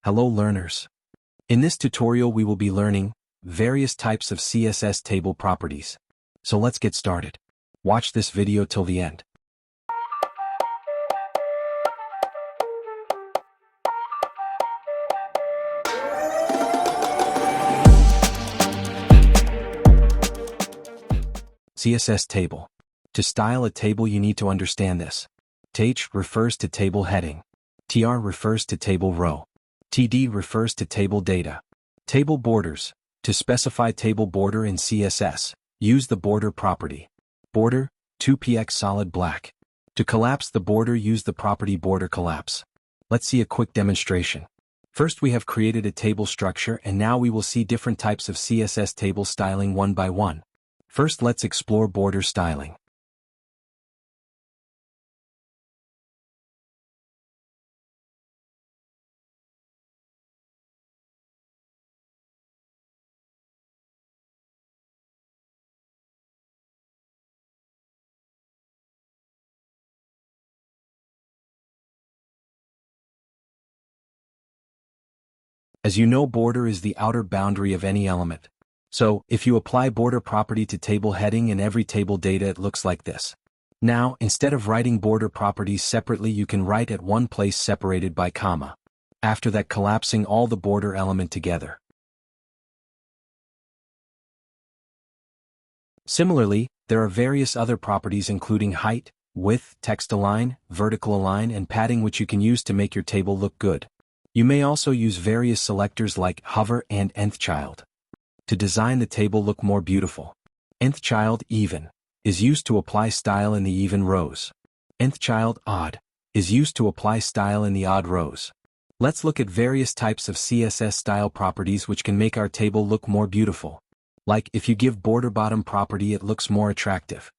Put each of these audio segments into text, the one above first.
Hello learners. In this tutorial we will be learning various types of CSS table properties. So let's get started. Watch this video till the end. CSS table. To style a table you need to understand this. Th refers to table heading. Tr refers to table row. Td refers to table data. Table borders. To specify table border in CSS, use the border property. Border, 2px solid black. To collapse the border, use the property border collapse. Let's see a quick demonstration. First we have created a table structure and now we will see different types of CSS table styling one by one. First let's explore border styling. As you know, border is the outer boundary of any element. So, if you apply border property to table heading and every table data, it looks like this. Now, instead of writing border properties separately, you can write at one place separated by comma. After that, collapsing all the border element together. Similarly, there are various other properties including height, width, text align, vertical align, and padding which you can use to make your table look good. You may also use various selectors like hover and nth-child to design the table look more beautiful. Nth-child even is used to apply style in the even rows. Nth-child odd is used to apply style in the odd rows. Let's look at various types of CSS style properties which can make our table look more beautiful. Like if you give border bottom property, it looks more attractive.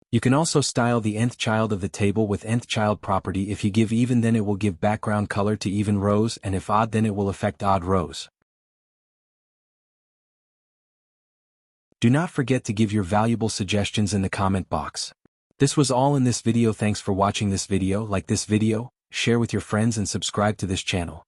You can also style the nth-child of the table with nth-child property. If you give even, then it will give background color to even rows, and if odd, then it will affect odd rows. Do not forget to give your valuable suggestions in the comment box. This was all in this video. Thanks for watching this video. Like this video, share with your friends and subscribe to this channel.